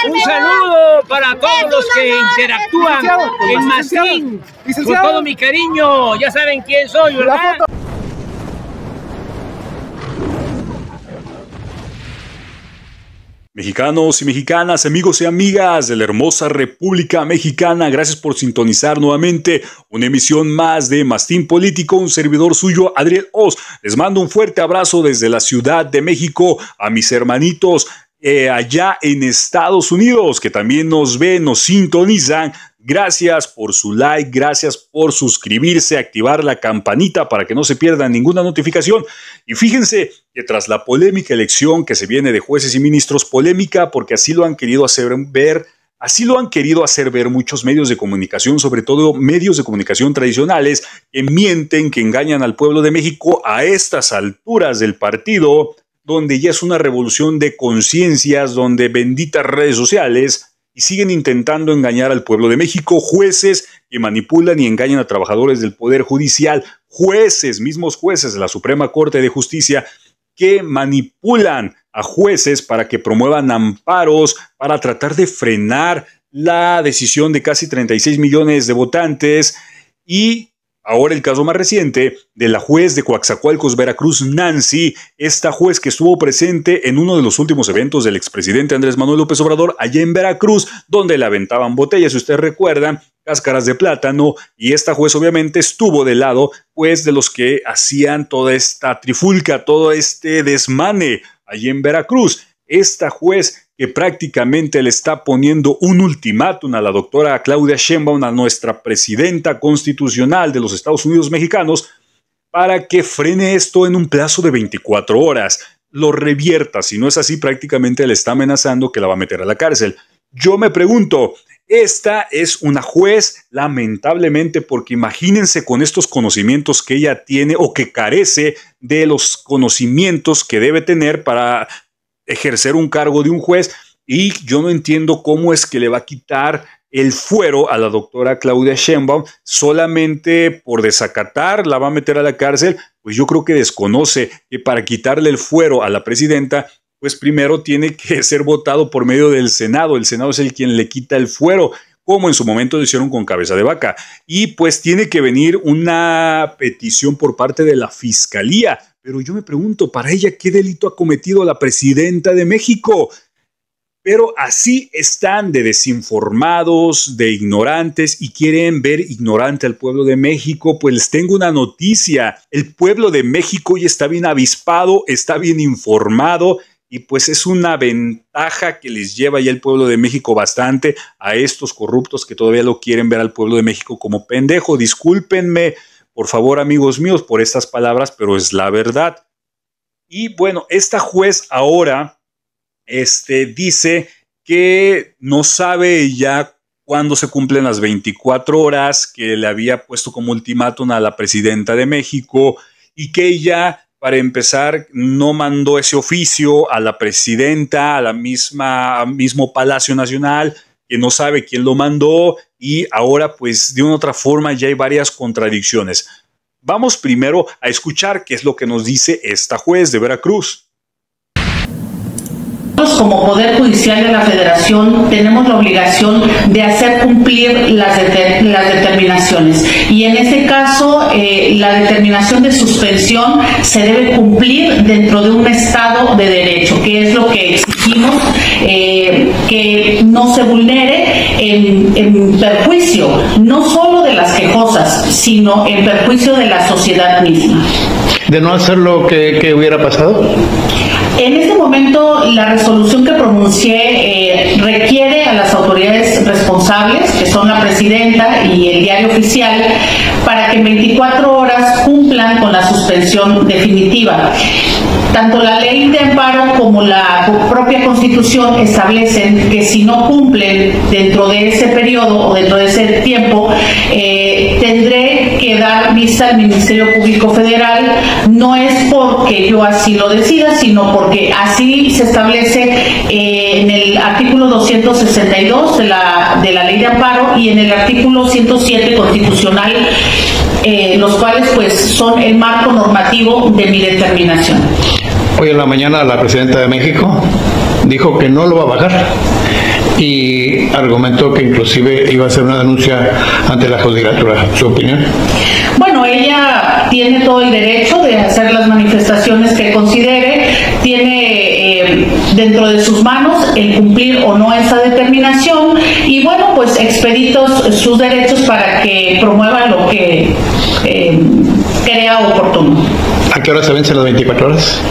Un saludo para todos los que interactúan en Mastín. Con todo mi cariño, ya saben quién soy, ¿verdad? Mexicanos y mexicanas, amigos y amigas de la hermosa República Mexicana, gracias por sintonizar nuevamente una emisión más de Mastín Político, un servidor suyo, Adriel Oz. Les mando un fuerte abrazo desde la Ciudad de México a mis hermanitos allá en Estados Unidos, que también nos ven, nos sintonizan. Gracias por su like, gracias por suscribirse, activar la campanita para que no se pierdan ninguna notificación. Y fíjense que tras la polémica elección que se viene de jueces y ministros, polémica porque así lo han querido hacer ver muchos medios de comunicación, sobre todo medios de comunicación tradicionales, que mienten, que engañan al pueblo de México a estas alturas del partido, donde ya es una revolución de conciencias, donde benditas redes sociales, y siguen intentando engañar al pueblo de México, jueces que manipulan y engañan a trabajadores del Poder Judicial, mismos jueces de la Suprema Corte de Justicia, que manipulan a jueces para que promuevan amparos, para tratar de frenar la decisión de casi 36 millones de votantes. Y ahora el caso más reciente de la juez de Coatzacoalcos, Veracruz, Nancy, esta juez que estuvo presente en uno de los últimos eventos del expresidente Andrés Manuel López Obrador allá en Veracruz, donde le aventaban botellas, si ustedes recuerdan, cáscaras de plátano, y esta juez obviamente estuvo del lado pues de los que hacían toda esta trifulca, todo este desmane allá en Veracruz. Esta juez que prácticamente le está poniendo un ultimátum a la doctora Claudia Sheinbaum, a nuestra presidenta constitucional de los Estados Unidos mexicanos, para que frene esto en un plazo de 24 horas, lo revierta. Si no es así, prácticamente le está amenazando que la va a meter a la cárcel. Yo me pregunto, esta es una juez, lamentablemente, porque imagínense con estos conocimientos que ella tiene o que carece de los conocimientos que debe tener para ejercer un cargo de un juez, y yo no entiendo cómo es que le va a quitar el fuero a la doctora Claudia Sheinbaum solamente por desacatar, la va a meter a la cárcel. Pues yo creo que desconoce que para quitarle el fuero a la presidenta, pues primero tiene que ser votado por medio del Senado. El Senado es el quien le quita el fuero, como en su momento lo hicieron con Cabeza de Vaca. Y pues tiene que venir una petición por parte de la Fiscalía. Pero yo me pregunto, para ella, ¿qué delito ha cometido la presidenta de México? Pero así están de desinformados, de ignorantes, y quieren ver ignorante al pueblo de México. Pues les tengo una noticia: el pueblo de México ya está bien avispado, está bien informado, y pues es una ventaja que les lleva ya el pueblo de México bastante a estos corruptos que todavía lo quieren ver al pueblo de México como pendejo. Discúlpenme, por favor, amigos míos, por estas palabras, pero es la verdad. Y bueno, esta juez ahora dice que no sabe ya cuándo se cumplen las 24 horas que le había puesto como ultimátum a la presidenta de México, y que ella, para empezar, no mandó ese oficio a la presidenta, al mismo Palacio Nacional, que no sabe quién lo mandó, y ahora pues de una u otra forma ya hay varias contradicciones. Vamos primero a escuchar qué es lo que nos dice esta juez de Veracruz. Como Poder Judicial de la Federación tenemos la obligación de hacer cumplir las determinaciones, y en este caso la determinación de suspensión se debe cumplir dentro de un Estado de Derecho, que es lo que exigimos, que no se vulnere en perjuicio no solo de las quejosas, sino en perjuicio de la sociedad misma. ¿De no hacer lo que hubiera pasado? En este momento, la resolución que pronuncié requiere a las autoridades responsables, que son la presidenta y el diario oficial, para que en 24 horas cumplan con la suspensión definitiva. Tanto la ley de amparo como la propia Constitución establecen que si no cumplen dentro de ese periodo o dentro de ese tiempo, tendré que dar vista al Ministerio Público Federal. No es porque yo así lo decida, sino porque así se establece en el artículo 262 de la ley de amparo y en el artículo 107 constitucional, los cuales pues son el marco normativo de mi determinación. Hoy en la mañana la presidenta de México dijo que no lo va a bajar. y argumentó que inclusive iba a hacer una denuncia ante la judicatura. ¿Su opinión? Bueno, ella tiene todo el derecho de hacer las manifestaciones que considere, tiene dentro de sus manos el cumplir o no esa determinación y bueno, pues expeditos sus derechos para que promueva lo que crea oportuno. ¿A qué hora se vencen las 24 horas?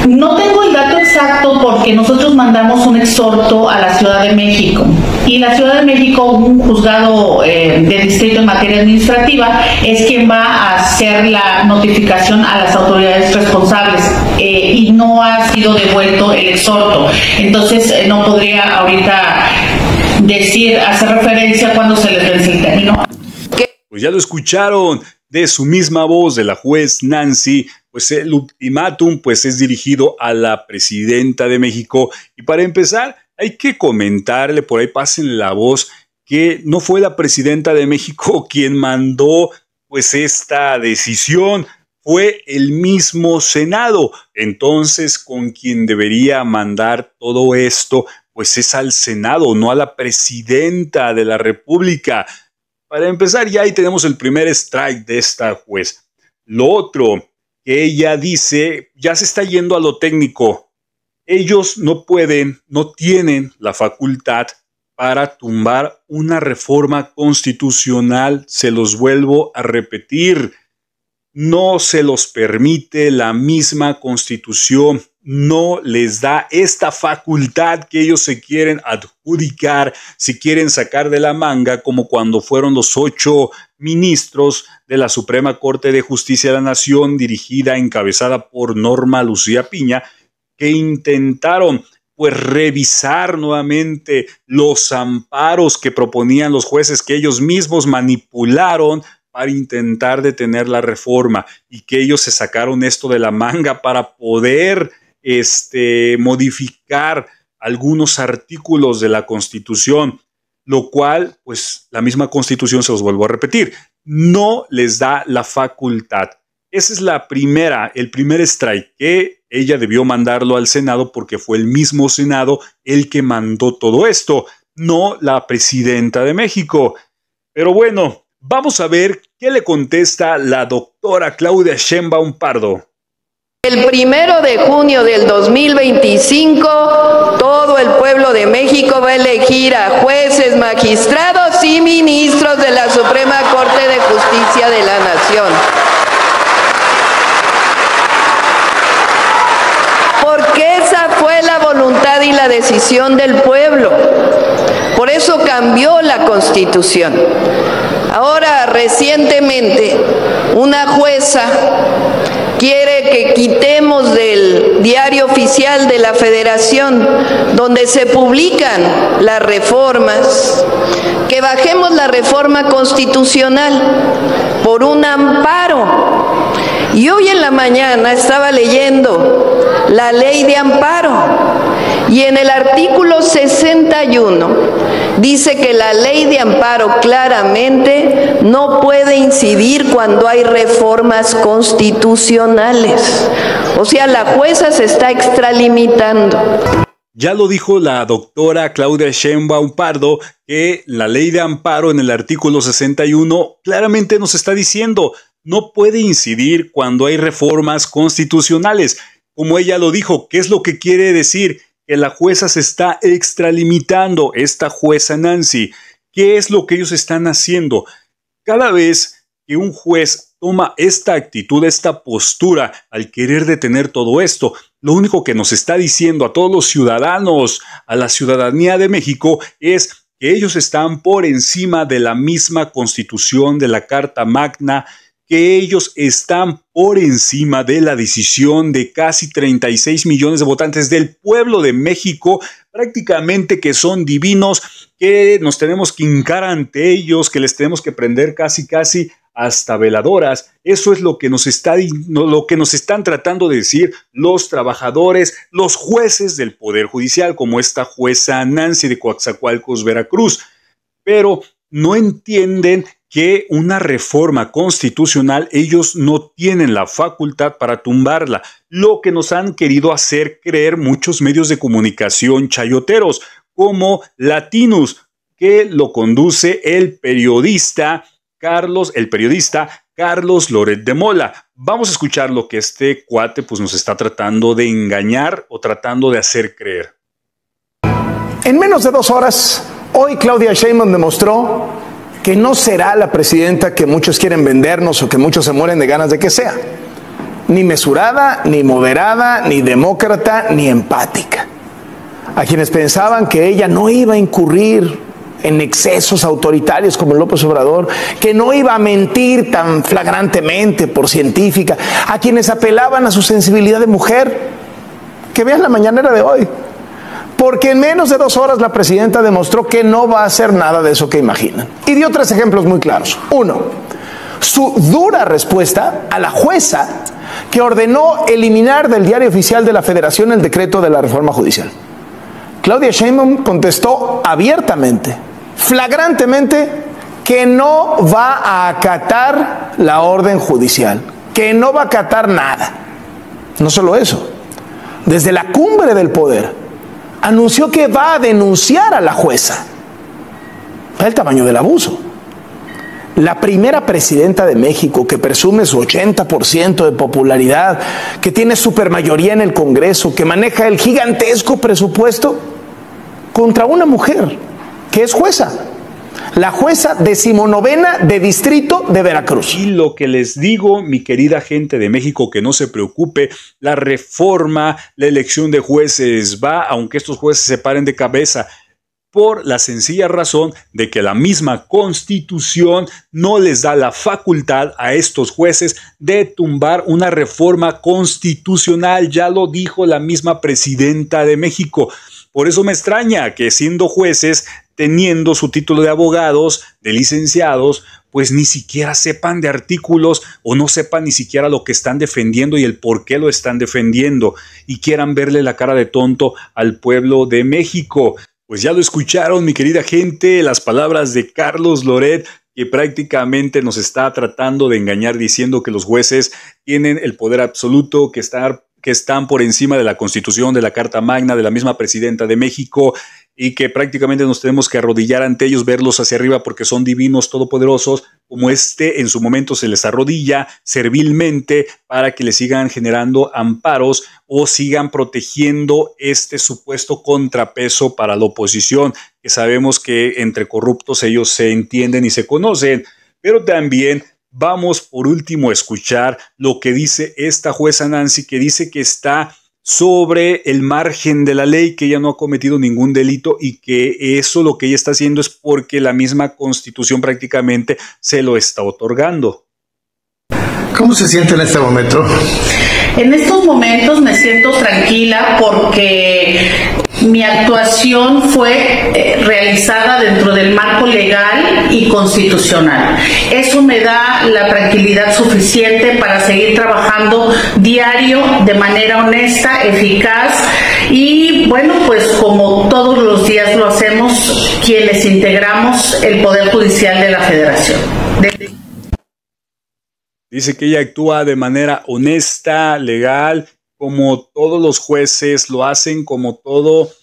No tengo el dato exacto porque nosotros mandamos un exhorto a la Ciudad de México y la Ciudad de México, un juzgado de distrito en materia administrativa, es quien va a hacer la notificación a las autoridades responsables y no ha sido devuelto el exhorto. Entonces no podría ahorita hacer referencia a cuándo se les vence el término. Pues ya lo escucharon de su misma voz, de la juez Nancy. Pues el ultimátum pues es dirigido a la presidenta de México y para empezar hay que comentarle, por ahí pasen la voz, que no fue la presidenta de México quien mandó pues esta decisión, fue el mismo Senado. Entonces con quien debería mandar todo esto pues es al Senado, no a la presidenta de la República. Para empezar ya ahí tenemos el primer strike de esta juez. Lo otro que ella dice, ya se está yendo a lo técnico. Ellos no pueden, no tienen la facultad para tumbar una reforma constitucional. Se los vuelvo a repetir. No se los permite la misma Constitución. No les da esta facultad que ellos se quieren adjudicar, si quieren sacar de la manga, como cuando fueron los 8 ministros de la Suprema Corte de Justicia de la Nación, dirigida, encabezada por Norma Lucía Piña, que intentaron pues revisar nuevamente los amparos que proponían los jueces, que ellos mismos manipularon para intentar detener la reforma, y que ellos se sacaron esto de la manga para poder modificar algunos artículos de la Constitución, lo cual, pues, la misma Constitución, se los vuelvo a repetir, no les da la facultad. Esa es el primer strike, que ella debió mandarlo al Senado porque fue el mismo Senado el que mandó todo esto, no la presidenta de México. Pero bueno, vamos a ver qué le contesta la doctora Claudia Sheinbaum Pardo. El 1 de junio del 2025, todo el pueblo de México va a elegir a jueces, magistrados y ministros de la Suprema Corte de Justicia de la Nación. Porque esa fue la voluntad y la decisión del pueblo. Por eso cambió la Constitución. Ahora, recientemente, una jueza quiere que quitemos del Diario Oficial de la Federación, donde se publican las reformas, que bajemos la reforma constitucional por un amparo. Y hoy en la mañana estaba leyendo la ley de amparo y en el artículo 61 dice que la ley de amparo claramente no puede incidir cuando hay reformas constitucionales. O sea, la jueza se está extralimitando. Ya lo dijo la doctora Claudia Sheinbaum Pardo, que la ley de amparo en el artículo 61 claramente nos está diciendo no puede incidir cuando hay reformas constitucionales. Como ella lo dijo, ¿qué es lo que quiere decir? Que la jueza se está extralimitando, esta jueza Nancy. ¿Qué es lo que ellos están haciendo? Cada vez que un juez toma esta actitud, esta postura al querer detener todo esto, lo único que nos está diciendo a todos los ciudadanos, a la ciudadanía de México, es que ellos están por encima de la misma Constitución, de la Carta Magna, que ellos están por encima de la decisión de casi 36 millones de votantes del pueblo de México, prácticamente que son divinos, que nos tenemos que hincar ante ellos, que les tenemos que prender casi hasta veladoras. Eso es lo que nos están tratando de decir los trabajadores, los jueces del Poder Judicial, como esta jueza Nancy de Coatzacoalcos, Veracruz. Pero no entienden que una reforma constitucional ellos no tienen la facultad para tumbarla, lo que nos han querido hacer creer muchos medios de comunicación chayoteros, como Latinus, que lo conduce el periodista Carlos Loret de Mola. Vamos a escuchar lo que este cuate pues nos está tratando de engañar o tratando de hacer creer. En menos de 2 horas, hoy Claudia Sheinbaum demostró que no será la presidenta que muchos quieren vendernos o que muchos se mueren de ganas de que sea. Ni mesurada, ni moderada, ni demócrata, ni empática. A quienes pensaban que ella no iba a incurrir en excesos autoritarios como López Obrador, que no iba a mentir tan flagrantemente por científica, a quienes apelaban a su sensibilidad de mujer, que vean la mañanera de hoy. Porque en menos de 2 horas la presidenta demostró que no va a hacer nada de eso que imaginan. Y dio 3 ejemplos muy claros. 1, su dura respuesta a la jueza que ordenó eliminar del Diario Oficial de la Federación el decreto de la reforma judicial. Claudia Sheinbaum contestó abiertamente, flagrantemente, que no va a acatar la orden judicial, que no va a acatar nada. No solo eso, desde la cumbre del poder, anunció que va a denunciar a la jueza. Ve el tamaño del abuso. La primera presidenta de México que presume su 80% de popularidad, que tiene supermayoría en el Congreso, que maneja el gigantesco presupuesto, contra una mujer que es jueza. La jueza 19ª de Distrito de Veracruz. Y lo que les digo, mi querida gente de México, que no se preocupe, la reforma, la elección de jueces va, aunque estos jueces se paren de cabeza, por la sencilla razón de que la misma Constitución no les da la facultad a estos jueces de tumbar una reforma constitucional. Ya lo dijo la misma presidenta de México. Por eso me extraña que siendo jueces, teniendo su título de abogados, de licenciados, pues ni siquiera sepan de artículos o no sepan ni siquiera lo que están defendiendo y el por qué lo están defendiendo y quieran verle la cara de tonto al pueblo de México. Pues ya lo escucharon, mi querida gente, las palabras de Carlos Loret, que prácticamente nos está tratando de engañar diciendo que los jueces tienen el poder absoluto, que están por encima de la Constitución, de la Carta Magna, de la misma presidenta de México, y que prácticamente nos tenemos que arrodillar ante ellos, verlos hacia arriba porque son divinos, todopoderosos, como en su momento se les arrodilla servilmente para que le sigan generando amparos o sigan protegiendo este supuesto contrapeso para la oposición, que sabemos que entre corruptos ellos se entienden y se conocen, pero también vamos por último a escuchar lo que dice esta jueza Nancy, que dice que está sobre el margen de la ley, que ella no ha cometido ningún delito y que eso lo que ella está haciendo es porque la misma Constitución prácticamente se lo está otorgando. ¿Cómo se siente en este momento? En estos momentos me siento tranquila porque mi actuación fue realizada dentro del marco legal y constitucional. Eso me da la tranquilidad suficiente para seguir trabajando diario de manera honesta, eficaz y bueno, pues como todos los días lo hacemos quienes integramos el Poder Judicial de la Federación. Dice que ella actúa de manera honesta, legal, como todos los jueces lo hacen, como todos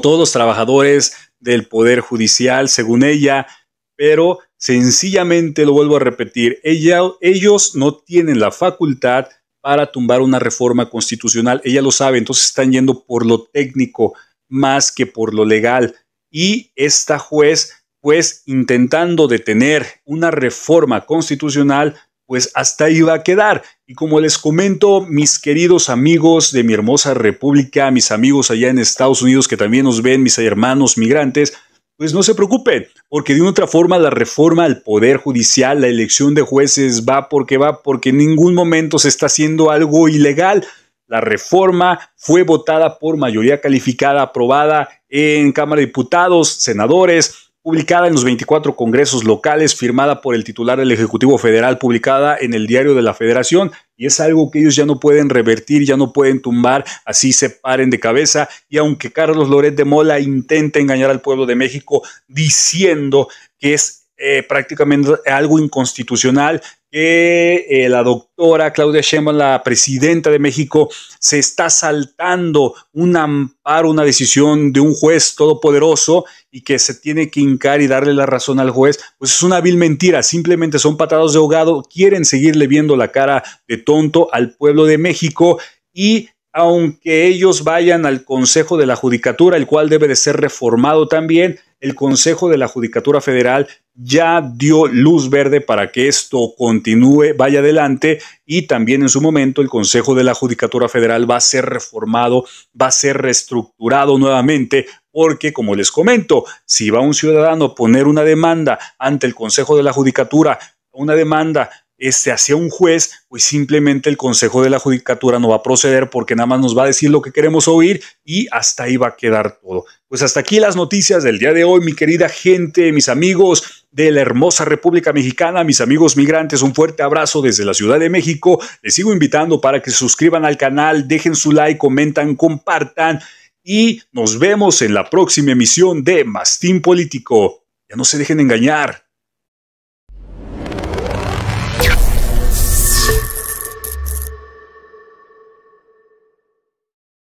los trabajadores del Poder Judicial, según ella, pero sencillamente, lo vuelvo a repetir, ellos no tienen la facultad para tumbar una reforma constitucional, ella lo sabe, entonces están yendo por lo técnico más que por lo legal, y esta juez, pues intentando detener una reforma constitucional, pues hasta ahí va a quedar. Y como les comento, mis queridos amigos de mi hermosa república, mis amigos allá en Estados Unidos que también nos ven, mis hermanos migrantes, pues no se preocupen, porque de una otra forma la reforma al Poder Judicial, la elección de jueces va, porque en ningún momento se está haciendo algo ilegal. La reforma fue votada por mayoría calificada, aprobada en Cámara de Diputados, senadores, publicada en los 24 congresos locales, firmada por el titular del Ejecutivo Federal, publicada en el Diario de la Federación, y es algo que ellos ya no pueden revertir, ya no pueden tumbar, así se paren de cabeza. Y aunque Carlos Loret de Mola intenta engañar al pueblo de México diciendo que es prácticamente algo inconstitucional, que la doctora Claudia Sheinbaum, la presidenta de México, se está saltando un amparo, una decisión de un juez todopoderoso y que se tiene que hincar y darle la razón al juez, pues es una vil mentira, simplemente son patadas de ahogado, quieren seguirle viendo la cara de tonto al pueblo de México. Y aunque ellos vayan al Consejo de la Judicatura, el cual debe de ser reformado también, el Consejo de la Judicatura Federal ya dio luz verde para que esto continúe, vaya adelante, y también en su momento el Consejo de la Judicatura Federal va a ser reformado, va a ser reestructurado nuevamente, porque como les comento, si va un ciudadano a poner una demanda ante el Consejo de la Judicatura, una demanda hacia un juez, pues simplemente el Consejo de la Judicatura no va a proceder porque nada más nos va a decir lo que queremos oír y hasta ahí va a quedar todo. Pues hasta aquí las noticias del día de hoy, mi querida gente, mis amigos de la hermosa República Mexicana, mis amigos migrantes, un fuerte abrazo desde la Ciudad de México. Les sigo invitando para que se suscriban al canal, dejen su like, comentan, compartan y nos vemos en la próxima emisión de Mastín Político. Ya no se dejen engañar.